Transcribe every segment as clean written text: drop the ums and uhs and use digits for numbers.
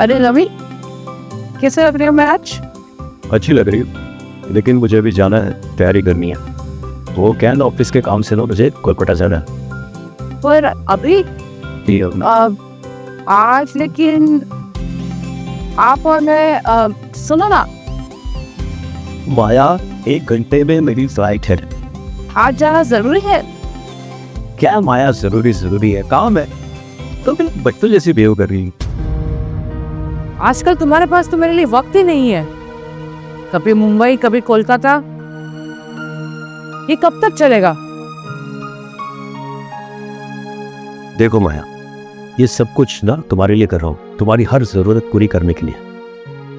अरे रवि, कैसे लग रही हो मैच? अच्छी लग रही है, लेकिन मुझे अभी जाना है, तैयारी करनी है। वो क्या है ना, ऑफिस के काम से ना मुझे कोलकाता जाना है। पर अभी आज लेकिन आप और मैं सुनो ना, माया 1 घंटे में मेरी फ्लाइट है। आज जाना जरूरी है। क्या माया जरूरी है, काम है तो फिर बच्चों जैसी बिहेव कर रही है। आजकल तुम्हारे पास तो मेरे लिए वक्त ही नहीं है। कभी मुंबई कभी कोलकाता, ये कब तक चलेगा? देखो माया, ये सब कुछ ना तुम्हारे लिए कर रहा हूँ, तुम्हारी हर जरूरत पूरी करने के लिए।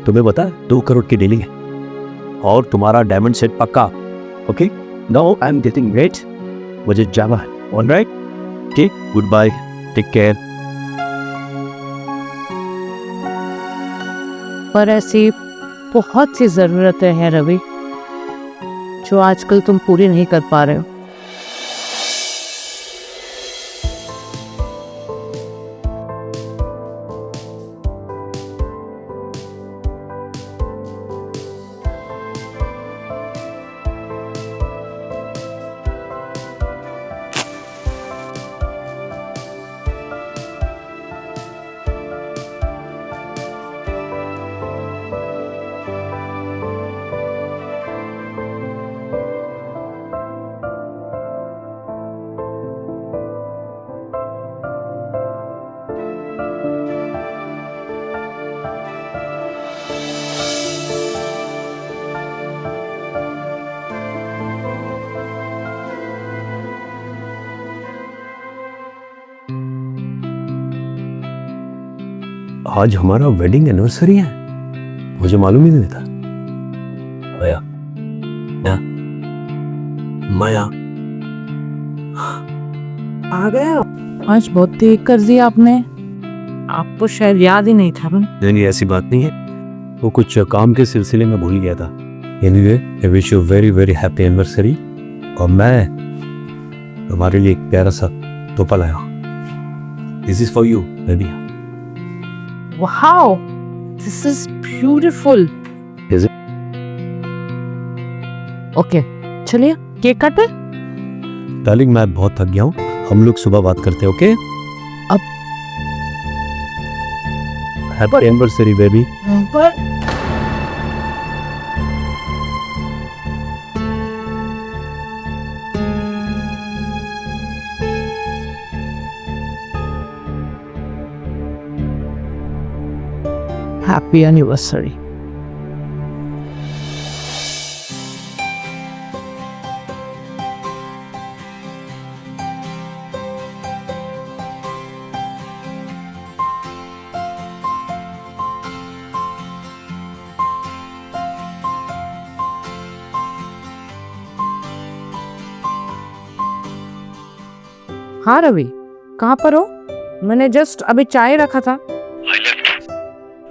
तुम्हें पता है 2 करोड़ की डीलिंग है और तुम्हारा डायमंड सेट पक्का। Okay, now I am getting late, मुझे जाना है। Alright, okay, good bye, take care. पर ऐसी बहुत सी जरूरतें हैं रवि, जो आजकल तुम पूरी नहीं कर पा रहे हो। आज हमारा वेडिंग एनिवर्सरी है, मुझे मालूम ही नहीं था। माया, माया आ गए? आज बहुत देर कर दिया आपने, आपको शायद याद ही नहीं था। नहीं, ऐसी बात नहीं है, वो कुछ काम के सिलसिले में भूल गया था। Anyway, I wish you very very happy anniversary. और मैं तुम्हारे लिए एक प्यारा सा तोहफा लाया हूँ। This is for you baby. Wow, this is beautiful. Is it? Okay, चलिए केक काटे। डार्लिंग, मैं बहुत थक गया हूँ, हम लोग सुबह बात करते हैं। ओके, अब हैप्पी एनिवर्सरी बेबी। पर हैप्पी एनिवर्सरी। हाँ रवि, कहाँ पर हो? मैंने जस्ट अभी चाय रखा था।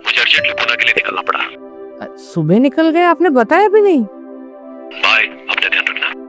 मुझे अर्जेंटली पुणे के लिए निकलना पड़ा। सुबह निकल गए, आपने बताया भी नहीं। बाय, अपना ध्यान रखना।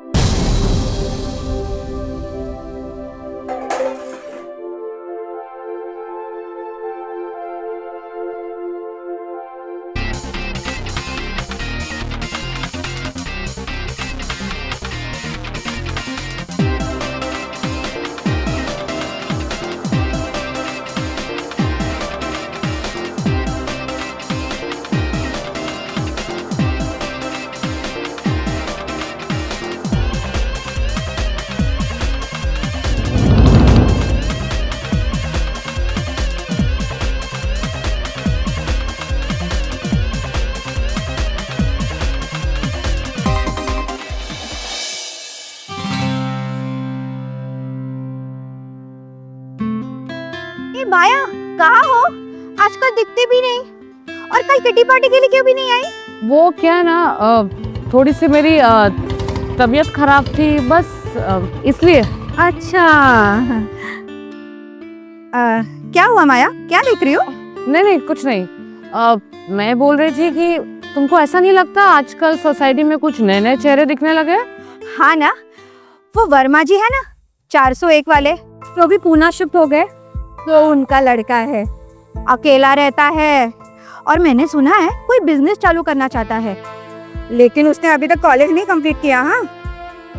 माया, कहाँ हो? आजकल दिखते भी नहीं, और कल किटी पार्टी के लिए क्यों भी नहीं आई? वो क्या ना, थोड़ी सी मेरी तबीयत खराब थी, बस इसलिए। अच्छा, क्या हुआ माया, क्या देख रही हो? नहीं कुछ नहीं। मैं बोल रही थी कि तुमको ऐसा नहीं लगता आजकल सोसाइटी में कुछ नए नए चेहरे दिखने लगे? हाँ ना, वो वर्मा जी है ना 401 वाले, तो भी पूना शिफ्ट हो गए, तो उनका लड़का है अकेला रहता है और मैंने सुना है कोई बिजनेस चालू करना चाहता है, लेकिन उसने अभी तक कॉलेज नहीं कंप्लीट किया। हाँ,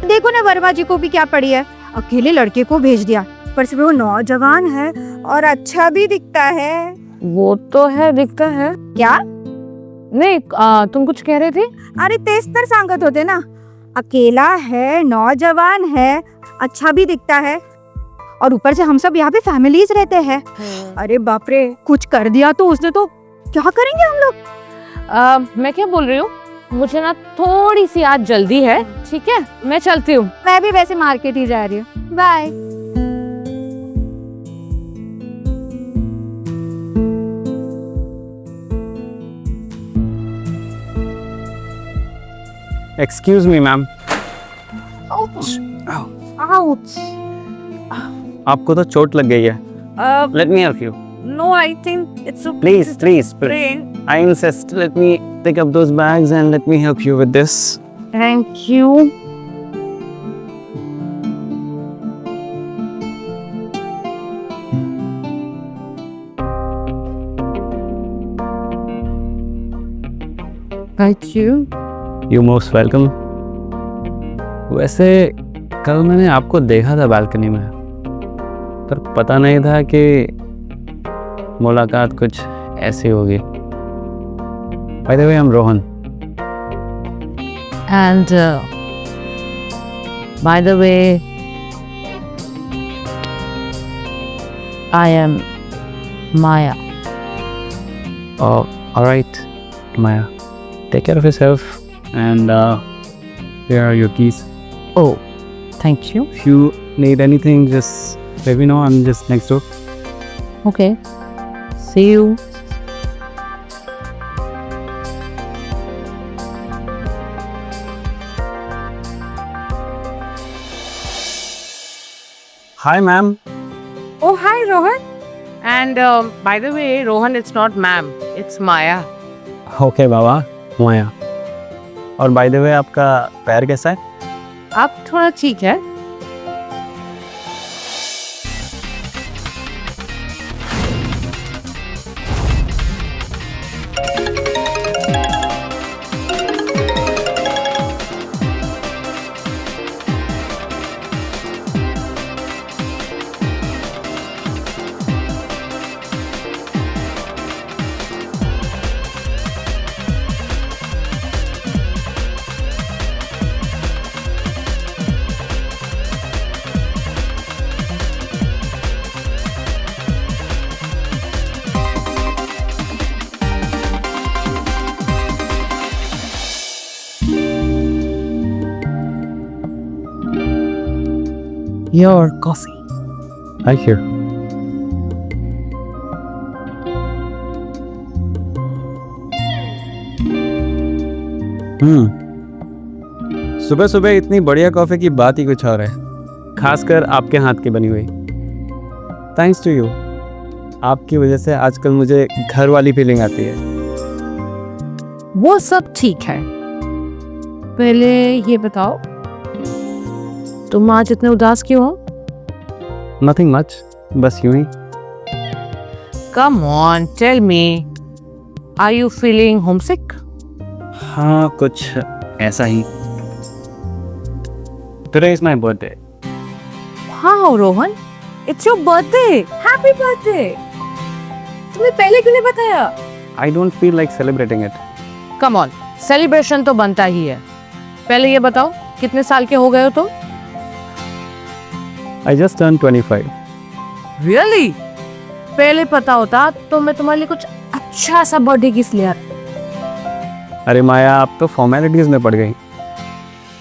देखो ना वर्मा जी को भी क्या पड़ी है, अकेले लड़के को भेज दिया, पर सिर्फ वो नौजवान है और अच्छा भी दिखता है। वो तो है, दिखता है। क्या? नहीं, तुम कुछ कह रहे थे? अरे तेज तर सांगत होते ना, अकेला है, नौजवान है, अच्छा भी दिखता है, और ऊपर से हम सब यहाँ पे फैमिलीज रहते हैं। अरे बाप रे, कुछ कर दिया तो उसने तो क्या करेंगे हम लोग। मैं क्या बोल रही हूँ, मुझे ना थोड़ी सी आज जल्दी है, ठीक है, मैं चलती हूँ। मैं भी वैसे मार्केट ही जा रही हूँ, bye. Excuse me ma'am, ouch. आपको तो चोट लग गई है। Let me help you. No, I think it's please please I insist, let me pick up those bags and let me help you with this. Thank you. Thank you. You most welcome. वैसे कल मैंने आपको देखा था balcony में, पर पता नहीं था कि मुलाकात कुछ ऐसी होगी। By the way, I'm Rohan. And by the way, I am Maya. Oh, all right, Maya. Take care of yourself, and here are your keys. Oh, thank you. If you need anything, just let me know. I'm just next door. Okay. See you. Hi, ma'am. Oh, hi, Rohan. And by the way, Rohan, it's not ma'am, it's Maya. Okay, बाबा, माया। और by the way, आपका पैर कैसा है? अब थोड़ा ठीक है। Your coffee. Hi here. सुबह सुबह इतनी बढ़िया कॉफी की बात ही कुछ और है, खासकर आपके हाथ की बनी हुई। थैंक्स टू यू, आपकी वजह से आजकल मुझे घर वाली फीलिंग आती है। वो सब ठीक है, पहले ये बताओ तुम आज इतने उदास क्यों हो? नथिंग मच, बस यूं ही। Come on, tell me. Are you feeling homesick? हाँ, कुछ ऐसा ही। Today is my birthday. Wow, Rohan, it's your birthday. Happy birthday. तुम्हें पहले क्यों नहीं बताया? I don't feel like celebrating it. Come on, celebration तो बनता ही है। पहले ये बताओ कितने साल के हो गए हो तुम? I just turned 25. Really? पहले पता होता तो मैं तुम्हारे लिए कुछ अच्छा सा बर्थडे गिफ्ट ले आती। अरे माया, आप तो फॉर्मेलिटीज में पड़ गई।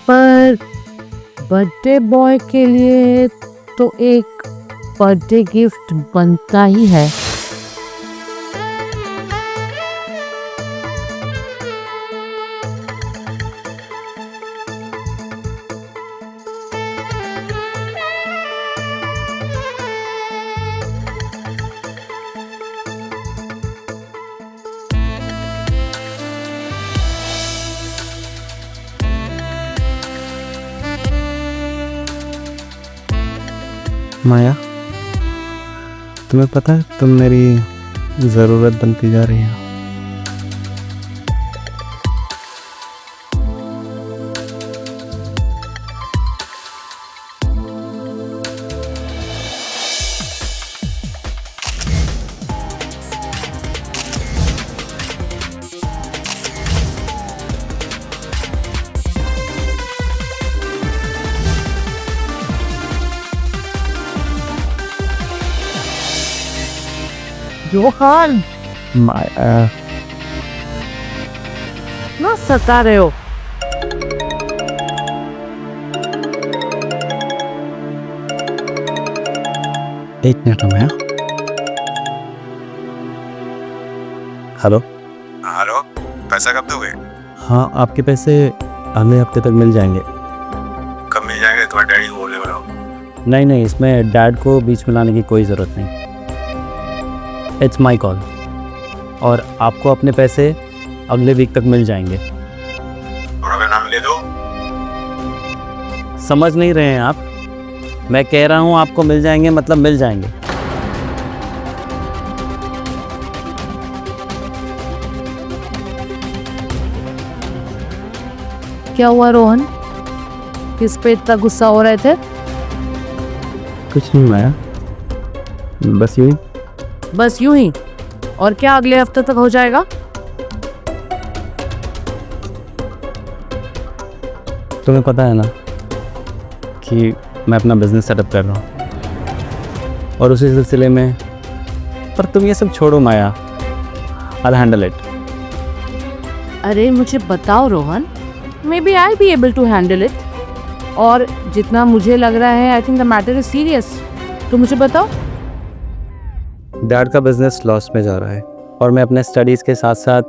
पर बर्थडे बॉय के लिए तो एक बर्थडे गिफ्ट बनता ही है। माया, तुम्हें पता है तुम मेरी ज़रूरत बनती जा रही है। रोहन, माया, ना सता रहे हो। एक मिनट माया। हेलो। हेलो, पैसा कब दोगे? हाँ, आपके पैसे अगले हफ्ते तक मिल जाएंगे। कब मिल जाएंगे? तुम्हारे डैडी को बोले बताओ। नहीं नहीं, इसमें डैड को बीच में लाने की कोई ज़रूरत नहीं। It's my call. और आपको अपने पैसे अगले वीक तक मिल जाएंगे। थोड़ा मेरा नाम ले दो। समझ नहीं रहे हैं आप? मैं कह रहा हूँ आपको मिल जाएंगे मतलब मिल जाएंगे। क्या हुआ रोहन? किस पे इतना गुस्सा हो रहे थे? कुछ नहीं माया, बस यूँ ही। बस यूं ही? और क्या अगले हफ्ते तक हो जाएगा? तुम्हें पता है ना कि मैं अपना बिजनेस सेटअप कर रहा हूँ, और उसी सिलसिले में। पर तुम ये सब छोड़ो माया, आई हैंडल इट। अरे मुझे बताओ Rohan, maybe I be able to handle it. और जितना मुझे लग रहा है, I think the matter is serious. तो मुझे बताओ। डैड का बिजनेस लॉस में जा रहा है, और मैं अपने स्टडीज़ के साथ साथ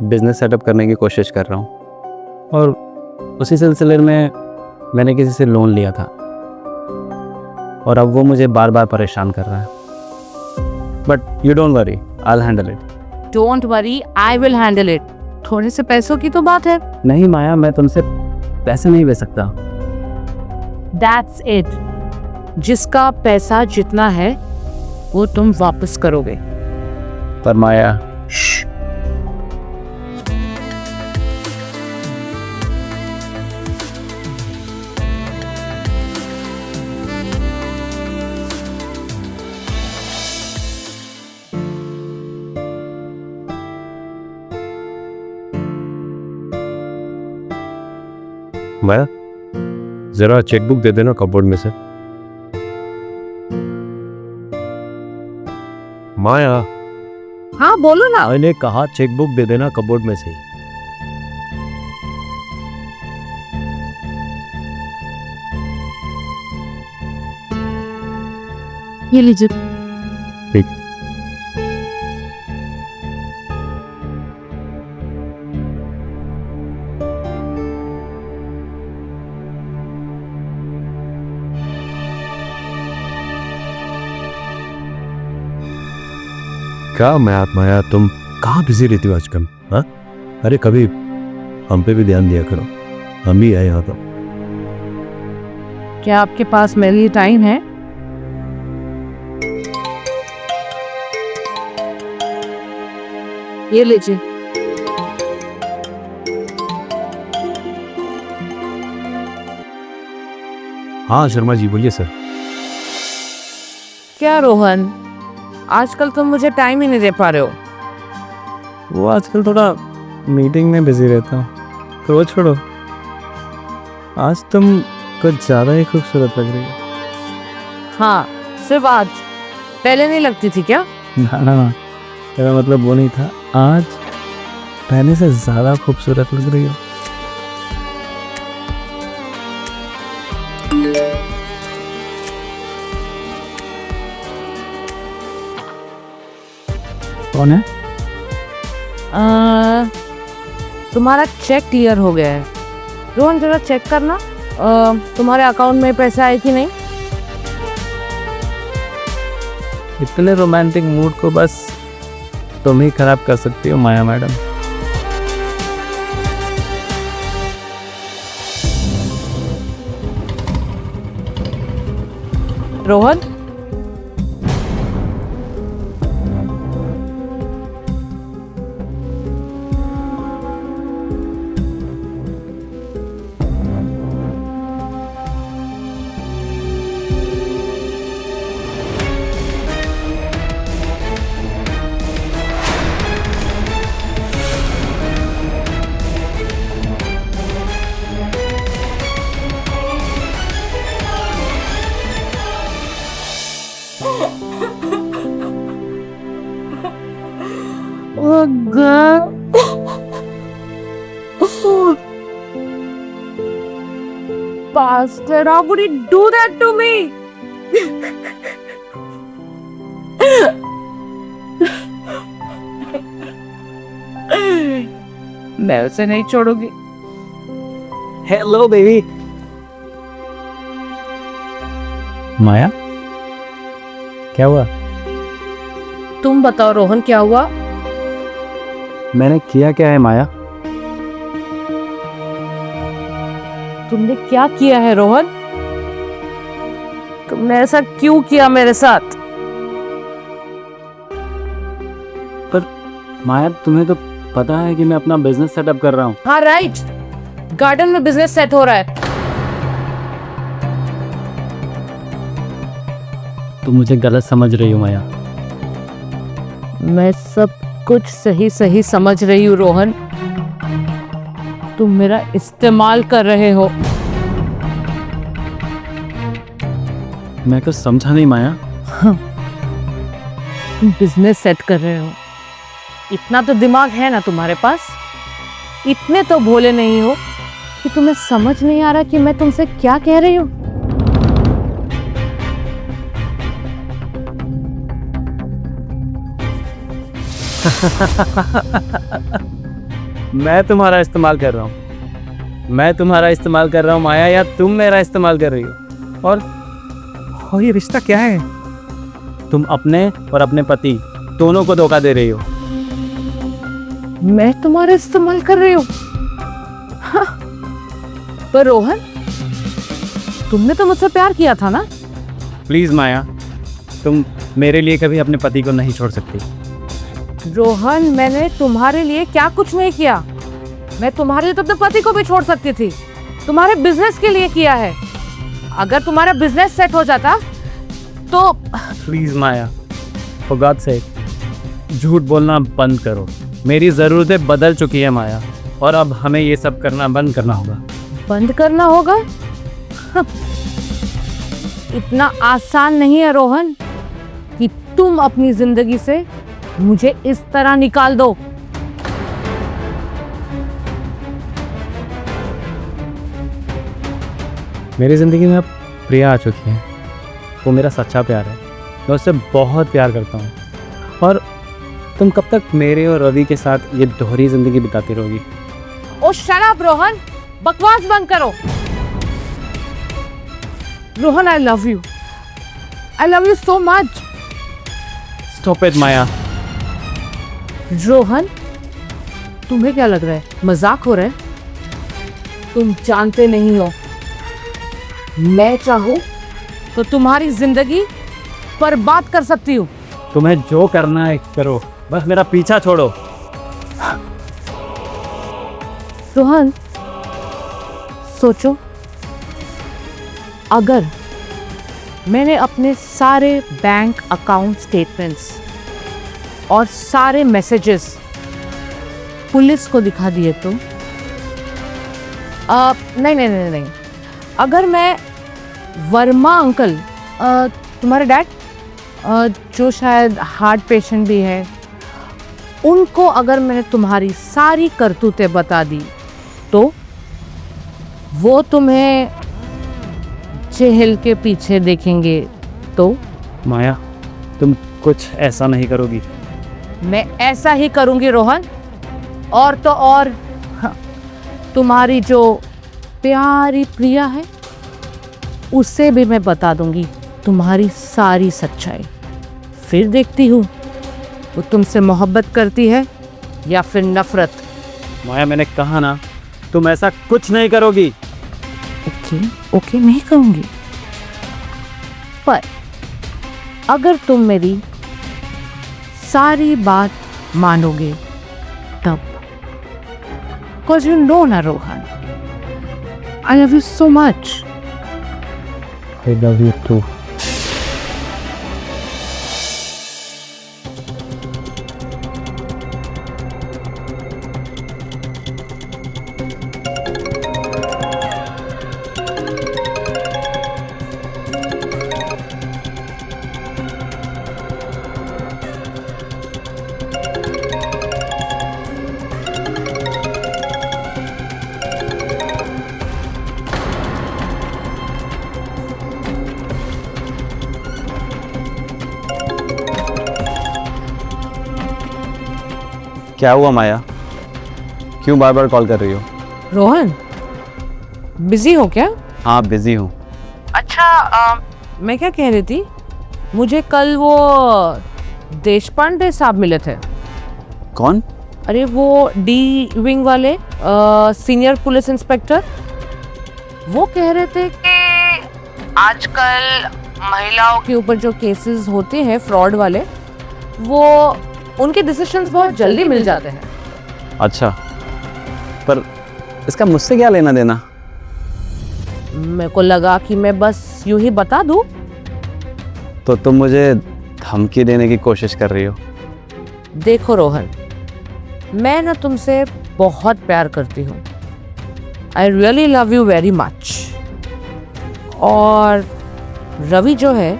बिजनेस सेटअप करने की कोशिश कर रहा हूँ। और उसी सिलसिले में मैंने किसी से लोन लिया था, और अब वो मुझे बार बार परेशान कर रहा है। But you don't worry, I will handle it. Don't worry, I will handle it. थोड़े से पैसों की तो बात है। नहीं माया, मैं तुमसे पैसे नहीं ले सकता। That's it. जिसका पैसा जितना है वो तुम वापस करोगे। पर माया, माया, जरा चेकबुक दे देना कपबोर्ड में से। माया, हाँ बोलो ना। मैंने कहा चेकबुक दे देना कपबोर्ड में से। ये लीजिए। ठीक। क्या माया, तुम कहाँ बिजी रहती हो आजकल? हाँ, अरे कभी हम पे भी ध्यान दिया करो, हम ही है यहाँ पर। क्या आपके पास मेरे लिए टाइम है? ये लीजिए। हाँ शर्मा जी, बोलिए सर। क्या रोहन, आजकल तुम मुझे टाइम ही नहीं दे पा रहे हो। वो आजकल थोड़ा मीटिंग में बिजी रहता हूँ, तो वो छोड़ो। आज तुम कुछ ज़्यादा ही खूबसूरत लग रही हो। हाँ, सिर्फ आज, पहले नहीं लगती थी क्या? ना, मेरा मतलब वो नहीं था। आज पहले से ज़्यादा खूबसूरत लग रही हो। कौन है? तुम्हारा चेक क्लियर हो गया है। रोहन जरा चेक करना, तुम्हारे अकाउंट में पैसा है कि नहीं। इतने रोमांटिक मूड को बस तुम ही खराब कर सकती हो Maya madam. Rohan, Oh God. Bastard, how would he do that to me? मैं उसे नहीं छोड़ूंगी। Hello baby. माया, क्या हुआ? तुम बताओ रोहन, क्या हुआ? मैंने किया क्या है माया? तुमने क्या किया है रोहन? तुमने ऐसा क्यों किया मेरे साथ? पर माया, तुम्हें तो पता है कि मैं अपना बिजनेस सेटअप कर रहा हूँ। हाँ राइट, गार्डन में बिजनेस सेट हो रहा है। तुम मुझे गलत समझ रही हो माया। मैं सब कुछ सही सही समझ रही हूँ रोहन। तुम मेरा इस्तेमाल कर रहे हो। मैं कुछ समझा नहीं माया। तुम बिजनेस सेट कर रहे हो। इतना तो दिमाग है ना तुम्हारे पास। इतने तो भोले नहीं हो कि तुम्हें समझ नहीं आ रहा कि मैं तुमसे क्या कह रही हूँ। मैं तुम्हारा इस्तेमाल कर रहा हूँ। मैं तुम्हारा इस्तेमाल कर रहा हूँ माया, या तुम मेरा इस्तेमाल कर रही हो? और ये रिश्ता क्या है? तुम अपने और अपने पति दोनों को धोखा दे रही हो। मैं तुम्हारा इस्तेमाल कर रही हूँ? हाँ। पर रोहन, तुमने तो मुझसे प्यार किया था ना? प्लीज माया, तुम मेरे लिए कभी अपने पति को नहीं छोड़ सकती। रोहन, मैंने तुम्हारे लिए क्या कुछ नहीं किया। मैं तुम्हारे लिए तो अपने पति को भी छोड़ सकती थी। तुम्हारे बिजनेस के लिए किया है। अगर तुम्हारा बिजनेस सेट हो जाता तो। Please Maya, for God sake झूठ बोलना बंद करो। मेरी ज़रूरतें बदल चुकी है माया, और अब हमें ये सब करना बंद करना होगा। बंद करना होगा? इतना आसान नहीं है रोहन कि तुम अपनी जिंदगी से मुझे इस तरह निकाल दो। मेरी ज़िंदगी में अब प्रिया आ चुकी है। वो मेरा सच्चा प्यार है। मैं उससे बहुत प्यार करता हूँ। और तुम कब तक मेरे और रवि के साथ ये दोहरी ज़िंदगी बिताती रहोगी? ओ शट अप रोहन, बकवास बंद करो। Rohan, I love you. I love you so much. Stop it Maya. Rohan, तुम्हें क्या लग रहा है, मजाक हो रहा है? तुम जानते नहीं हो, मैं चाहूं तो तुम्हारी जिंदगी बर्बाद कर सकती हूँ। तुम्हें जो करना है करो, बस मेरा पीछा छोड़ो। रोहन, सोचो, अगर मैंने अपने सारे बैंक अकाउंट स्टेटमेंट्स और सारे मैसेजेस पुलिस को दिखा दिए तो? नहीं नहीं नहीं नहीं। अगर मैं वर्मा अंकल, तुम्हारे डैड, जो शायद हार्ट पेशेंट भी है, उनको अगर मैंने तुम्हारी सारी करतूतें बता दी तो वो तुम्हें जेल के पीछे देखेंगे तो? माया, तुम कुछ ऐसा नहीं करोगी। मैं ऐसा ही करूंगी रोहन। और तो और, हाँ, तुम्हारी जो प्यारी प्रिया है उसे भी मैं बता दूंगी तुम्हारी सारी सच्चाई। फिर देखती हूँ वो तुमसे मोहब्बत करती है या फिर नफरत। माया, मैंने कहा ना, तुम ऐसा कुछ नहीं करोगी। ओके ओके, नहीं कहूँगी। पर अगर तुम मेरी सारी बात मानोगे तब। Cause you know ना Rohan, I love you so much. I love you too. क्या हुआ माया, क्यों बार बार कॉल कर रही हो? रोहन, बिजी हो क्या? हाँ बिजी हूँ। अच्छा, मैं क्या कह रही थी, मुझे कल वो देशपांडे साहब मिले थे। कौन? अरे वो डी विंग वाले सीनियर पुलिस इंस्पेक्टर। वो कह रहे थे कि आजकल महिलाओं के ऊपर जो केसेस होते हैं फ्रॉड वाले, वो उनके डिसीजंस बहुत जल्दी मिल जाते हैं। अच्छा, पर इसका मुझसे क्या लेना देना? मेरे को लगा कि मैं बस यूं ही बता दूं। तो तुम मुझे धमकी देने की कोशिश कर रही हो? देखो रोहन, मैं ना तुमसे बहुत प्यार करती हूँ। I really love you very much. और रवि जो है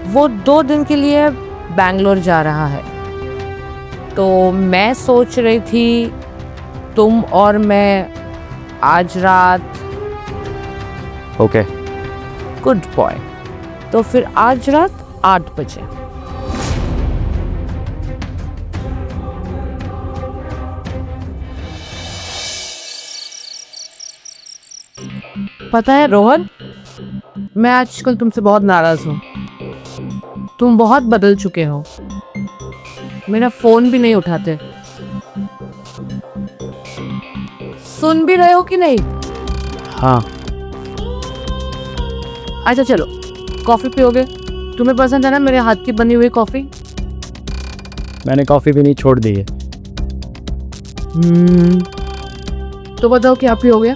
वो 2 दिन के लिए बैंगलोर जा रहा है, तो मैं सोच रही थी तुम और मैं आज रात। ओके। Good boy. तो फिर आज रात 8 बजे। पता है रोहन, मैं आजकल तुमसे बहुत नाराज हूँ। तुम बहुत बदल चुके हो। मेरा फोन भी नहीं उठाते। सुन भी रहे हो कि नहीं? हाँ। अच्छा चलो, कॉफी पियोगे? तुम्हें पसंद है ना मेरे हाथ की बनी हुई कॉफी? मैंने कॉफ़ी भी नहीं छोड़ दी है। तो बताओ क्या पियोगे?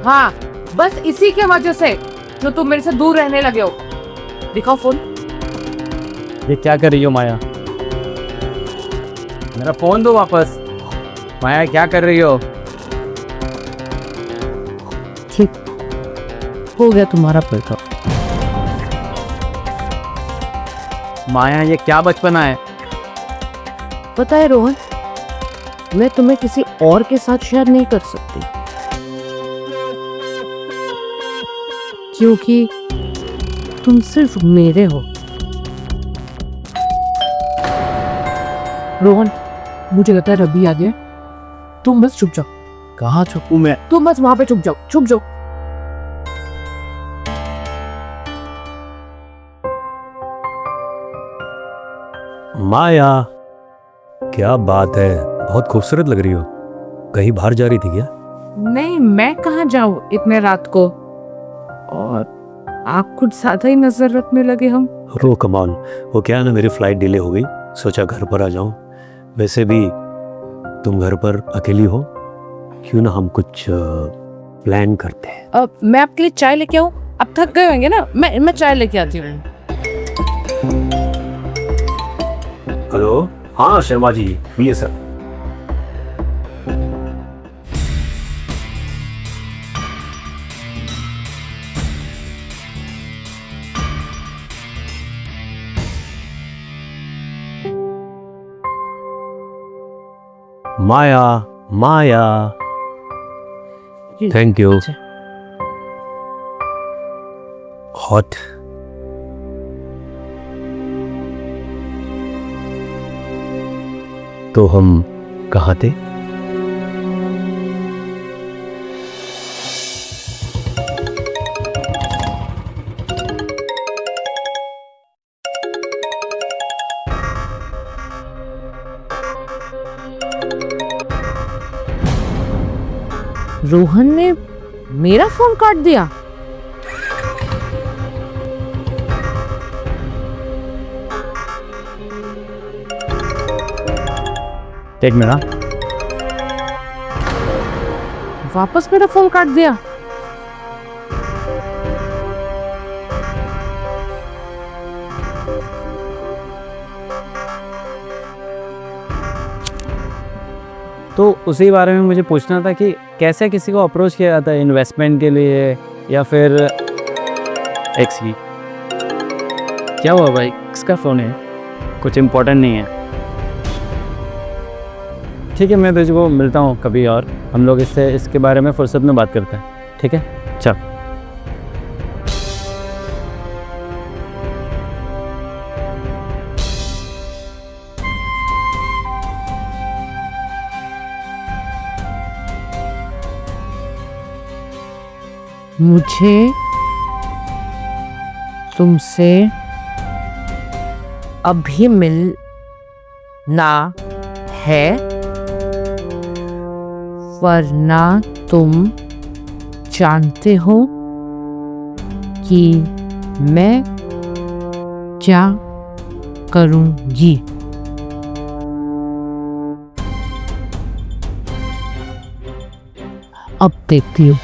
हाँ, बस इसी के वजह से जो तुम मेरे से दूर रहने लगे हो। दिखाओ फोन। ये क्या कर रही हो माया? मेरा फोन दो वापस। माया क्या कर रही हो? ठीक हो गया तुम्हारा ब्रेकअप। माया ये क्या बचपना है? पता है रोहन, मैं तुम्हें किसी और के साथ शेयर नहीं कर सकती, क्योंकि तुम सिर्फ मेरे हो। रोहन, मुझे लगता है रवि आ गया। तुम बस चुप जाओ। कहाँ छुपूं मैं? तुम बस वहां पे चुप जाओ, चुप जाओ। माया, क्या बात है, बहुत खूबसूरत लग रही हो। कहीं बाहर जा रही थी क्या? नहीं, मैं कहाँ जाऊँ इतने रात को, और आप कुछ ज्यादा ही नजर रखने लगे हम। रो कमान, वो क्या है ना, मेरी फ्लाइट डिले हो गई, सोचा घर पर आ जाऊं। वैसे भी तुम घर पर अकेली हो, क्यों ना हम कुछ प्लान करते हैं। अब मैं आपके लिए चाय लेके आऊँ? अब थक गए होंगे ना, मैं चाय लेके आती हूँ। हेलो, हाँ शर्मा जी, ये sir. Maya, Maya, thank you. Hot. तो हम कहाँ थे? रोहन ने मेरा फोन काट दिया। एक मिनट। वापस मेरा फोन काट दिया। तो उसी बारे में मुझे पूछना था कि कैसे किसी को अप्रोच किया जाता है इन्वेस्टमेंट के लिए, या फिर एक्सी। क्या हुआ भाई, किसका फ़ोन है? कुछ इम्पोर्टेंट नहीं है? ठीक है, मैं तुझको मिलता हूँ कभी और हम लोग इसके बारे में फुर्सत में बात करते हैं, ठीक है? चल। मुझे तुमसे अभी मिलना है, वरना तुम जानते हो कि मैं क्या करूंगी। अब देखती हूँ।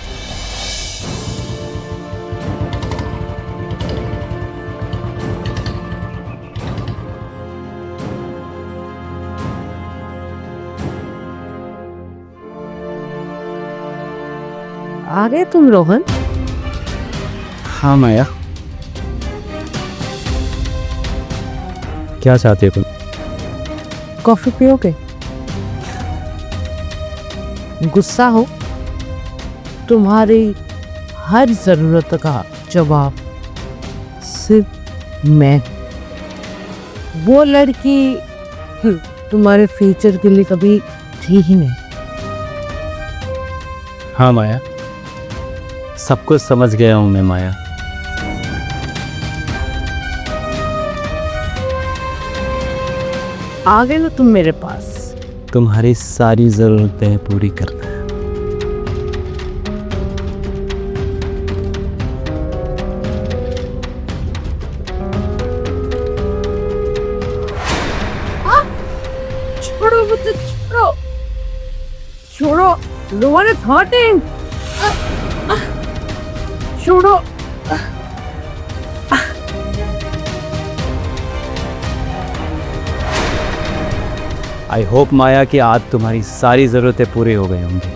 आ गए तुम रोहन? हाँ माया, क्या चाहते हो तुम? कॉफी पियोगे? गुस्सा हो? तुम्हारी हर जरूरत का जवाब सिर्फ मैं। वो लड़की तुम्हारे फ्यूचर के लिए कभी थी ही नहीं। हाँ माया, सब कुछ समझ गया हूँ मैं माया। आ गए ना तुम मेरे पास। तुम्हारी सारी ज़रूरतें पूरी करना है। छोड़ो मुझे, छोड़ो छोड़ो, रोहन इज हर्टिंग। छोड़ो। आई होप माया कि आज तुम्हारी सारी ज़रूरतें पूरी हो गई होंगी।